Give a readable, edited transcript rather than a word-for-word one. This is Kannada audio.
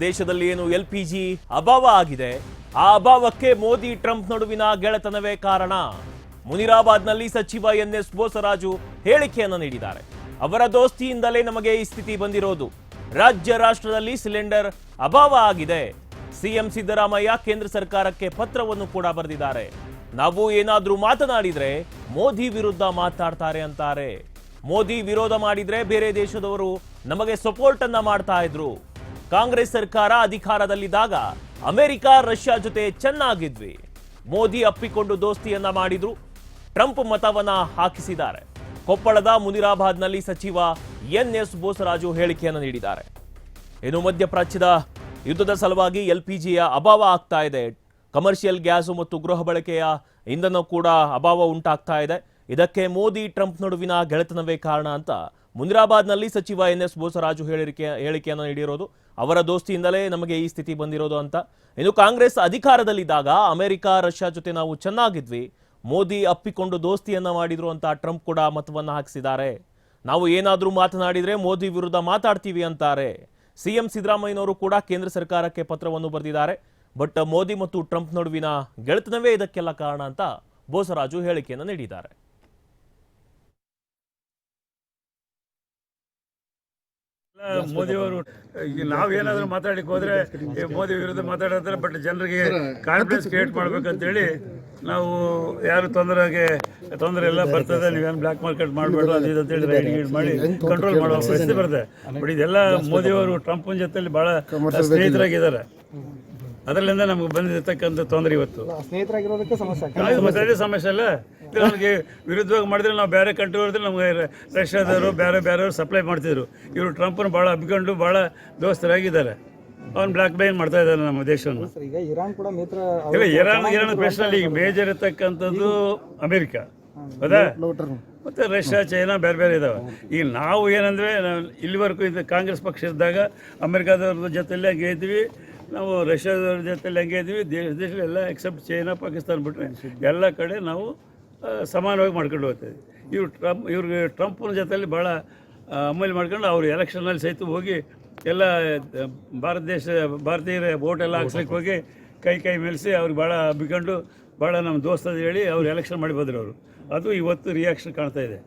ದೇಶದಲ್ಲಿ ಏನು LPG ಅಭಾವ ಆಗಿದೆ, ಆ ಅಭಾವಕ್ಕೆ ಮೋದಿ ಟ್ರಂಪ್ ನಡುವಿನ ಗೆಳೆತನವೇ ಕಾರಣ. ಮುನಿರಾಬಾದ್ನಲ್ಲಿ ಸಚಿವ NS ಬೋಸರಾಜು ಹೇಳಿಕೆಯನ್ನು ನೀಡಿದ್ದಾರೆ. ಅವರ ದೋಸ್ತಿಯಿಂದಲೇ ನಮಗೆ ಈ ಸ್ಥಿತಿ ಬಂದಿರೋದು. ರಾಜ್ಯ ರಾಷ್ಟ್ರದಲ್ಲಿ ಸಿಲಿಂಡರ್ ಅಭಾವ ಆಗಿದೆ. ಸಿಎಂ ಸಿದ್ದರಾಮಯ್ಯ ಕೇಂದ್ರ ಸರ್ಕಾರಕ್ಕೆ ಪತ್ರವನ್ನು ಕೂಡ ಬರೆದಿದ್ದಾರೆ. ನಾವು ಏನಾದ್ರೂ ಮಾತನಾಡಿದ್ರೆ ಮೋದಿ ವಿರುದ್ಧ ಮಾತಾಡ್ತಾರೆ ಅಂತಾರೆ. ಮೋದಿ ವಿರೋಧ ಮಾಡಿದ್ರೆ ಬೇರೆ ದೇಶದವರು ನಮಗೆ ಸಪೋರ್ಟ್ ಅನ್ನ ಮಾಡ್ತಾ ಇದ್ರು. ಕಾಂಗ್ರೆಸ್ ಸರ್ಕಾರ ಅಧಿಕಾರದಲ್ಲಿದ್ದಾಗ ಅಮೆರಿಕ ರಷ್ಯಾ ಜೊತೆ ಚೆನ್ನಾಗಿದ್ವಿ. ಮೋದಿ ಅಪ್ಪಿಕೊಂಡು ದೋಸ್ತಿಯನ್ನ ಮಾಡಿದ್ರು. ಟ್ರಂಪ್ ಮತವನ್ನ ಹಾಕಿಸಿದ್ದಾರೆ. ಕೊಪ್ಪಳದ ಮುನಿರಾಬಾದ್ನಲ್ಲಿ ಸಚಿವ NS ಬೋಸರಾಜು ಹೇಳಿಕೆಯನ್ನು ನೀಡಿದ್ದಾರೆ. ಇನ್ನು ಮಧ್ಯಪ್ರಾಚ್ಯದ ಯುದ್ಧದ ಸಲುವಾಗಿ LPGಯ ಅಭಾವ ಆಗ್ತಾ ಇದೆ. ಕಮರ್ಷಿಯಲ್ ಗ್ಯಾಸು ಮತ್ತು ಗೃಹ ಬಳಕೆಯ ಇಂಧನ ಕೂಡ ಅಭಾವ ಉಂಟಾಗ್ತಾ ಇದೆ. ಇದಕ್ಕೆ ಮೋದಿ ಟ್ರಂಪ್ ನಡುವಿನ ಗೆಳೆತನವೇ ಕಾರಣ ಅಂತ ಮುನಿರಾಬಾದ್ನಲ್ಲಿ ಸಚಿವ NS ಬೋಸರಾಜು ಹೇಳಿಕೆಯನ್ನು ನೀಡಿರೋದು. ಅವರ ದೋಸ್ತಿಯಿಂದಲೇ ನಮಗೆ ಈ ಸ್ಥಿತಿ ಬಂದಿರೋದು ಅಂತ. ಇನ್ನು ಕಾಂಗ್ರೆಸ್ ಅಧಿಕಾರದಲ್ಲಿದ್ದಾಗ ಅಮೆರಿಕ ರಷ್ಯಾ ಜೊತೆ ನಾವು ಚೆನ್ನಾಗಿದ್ವಿ. ಮೋದಿ ಅಪ್ಪಿಕೊಂಡು ದೋಸ್ತಿಯನ್ನ ಮಾಡಿದ್ರು ಅಂತ ಟ್ರಂಪ್ ಕೂಡ ಮತವನ್ನ ಹಾಕಿಸಿದ್ದಾರೆ. ನಾವು ಏನಾದ್ರೂ ಮಾತನಾಡಿದ್ರೆ ಮೋದಿ ವಿರುದ್ಧ ಮಾತಾಡ್ತೀವಿ ಅಂತಾರೆ. ಸಿಎಂ ಸಿದ್ದರಾಮಯ್ಯನವರು ಕೂಡ ಕೇಂದ್ರ ಸರ್ಕಾರಕ್ಕೆ ಪತ್ರವನ್ನು ಬರೆದಿದ್ದಾರೆ. ಬಟ್ ಮೋದಿ ಮತ್ತು ಟ್ರಂಪ್ ನಡುವಿನ ಗೆಳೆತನವೇ ಇದಕ್ಕೆಲ್ಲ ಕಾರಣ ಅಂತ ಬೋಸರಾಜು ಹೇಳಿಕೆಯನ್ನು ನೀಡಿದ್ದಾರೆ. ಮೋದಿಯವರು ನಾವೇನಾದ್ರೂ ಮಾತಾಡಲಿಕ್ಕೆ ಹೋದ್ರೆ ಮೋದಿ ವಿರುದ್ಧ ಮಾತಾಡತ್ತಾರೆ. ಬಟ್ ಜನರಿಗೆ ಕಾನ್ಫಿಡೆನ್ಸ್ ಕ್ರಿಯೇಟ್ ಮಾಡ್ಬೇಕಂತೇಳಿ ನಾವು ಯಾರು ತೊಂದರೆ ಎಲ್ಲ ಬರ್ತದೆ, ನೀವೇನು ಬ್ಲ್ಯಾಕ್ ಮಾರ್ಕೆಟ್ ಮಾಡಬೇಡ ಅದು ಇದು ಅಂತೇಳಿ ರೈಟಿಂಗ್ ಮಾಡಿ ಕಂಟ್ರೋಲ್ ಮಾಡೋ ಪರಿಸ್ಥಿತಿ ಬರುತ್ತೆ. ಬಟ್ ಇದೆಲ್ಲ ಮೋದಿಯವರು ಟ್ರಂಪ್ನ ಜೊತೆಲಿ ಭಾಳ ಸ್ನೇಹಿತರಾಗಿದ್ದಾರೆ. ಅದರಲ್ಲಿಂದ ನಮ್ಗೆ ಬಂದಿರತಕ್ಕಂಥ ತೊಂದರೆ ಇವತ್ತು ಸ್ನೇಹಿತರಾಗಿರೋದಕ್ಕೆ ಸಮಸ್ಯೆ ಅಲ್ಲ. ನಮಗೆ ವಿರುದ್ಧವಾಗಿ ಮಾಡಿದ್ರೆ ನಾವು ಬೇರೆ ಕಂಟ್ರಿ ಹೋದ್ರೆ ನಮಗೆ ರಷ್ಯಾದವರು ಬೇರೆಯವರು ಸಪ್ಲೈ ಮಾಡ್ತಿದ್ರು. ಇವರು ಟ್ರಂಪ್ನ ಭಾಳ ಹಬ್ಕೊಂಡು ಭಾಳ ದೋಸ್ತರಾಗಿದ್ದಾರೆ. ಅವ್ನು ಬ್ಲ್ಯಾಕ್ ಮೇಲ್ ಮಾಡ್ತಾ ಇದ್ದಾರೆ ನಮ್ಮ ದೇಶವನ್ನು. ಈಗ ಇರಾನ್ ಕೂಡ ಇರಾನ್ ಪ್ರಶ್ನೆಯಲ್ಲಿ ಈಗ ಮೇಜರ್ ಇರ್ತಕ್ಕಂಥದ್ದು ಅಮೆರಿಕ, ಹೌದಾ, ಮತ್ತು ರಷ್ಯಾ, ಚೈನಾ ಬೇರೆ ಇದಾವೆ. ಈಗ ನಾವು ಏನಂದರೆ ಇಲ್ಲಿವರೆಗೂ ಇದು ಕಾಂಗ್ರೆಸ್ ಪಕ್ಷ ಇದ್ದಾಗ ಅಮೆರಿಕಾದವ್ರ ಜೊತೆಲಿ ಹಂಗೆ ಇದ್ವಿ, ನಾವು ರಷ್ಯಾದವ್ರ ಜೊತೆಲಿ ಹಂಗೆ ಇದ್ವಿ. ದೇಶದಲ್ಲಿ ಎಲ್ಲ ಎಕ್ಸೆಪ್ಟ್ ಚೈನಾ, ಪಾಕಿಸ್ತಾನ ಬಿಟ್ಟರೆ ಎಲ್ಲ ಕಡೆ ನಾವು ಸಮಾನವಾಗಿ ಮಾಡ್ಕೊಂಡು ಹೋಗ್ತೀವಿ. ಇವ್ರಿಗೆ ಟ್ರಂಪ್ನ ಜೊತೆಲಿ ಭಾಳ ಅಮಲು ಮಾಡ್ಕೊಂಡು ಅವರು ಎಲೆಕ್ಷನ್ನಲ್ಲಿ ಸಹಿತ ಹೋಗಿ ಎಲ್ಲ ಭಾರತೀಯರ ವೋಟ್ ಎಲ್ಲ ಹಾಕ್ಸ್ಲಿಕ್ಕೆ ಹೋಗಿ ಕೈ ಮೇಲಿಸಿ ಅವ್ರಿಗೆ ಭಾಳ ಹಬ್ಬಿಕೊಂಡು ಭಾಳ ನಮ್ಮ ದೋಸ್ತದ ಹೇಳಿ ಅವ್ರು ಎಲೆಕ್ಷನ್ ಮಾಡಿ ಬಂದರು ಅವರು. ಅದು ಇವತ್ತು ರಿಯಾಕ್ಷನ್ ಕಾಣ್ತಾ ಇದೆ.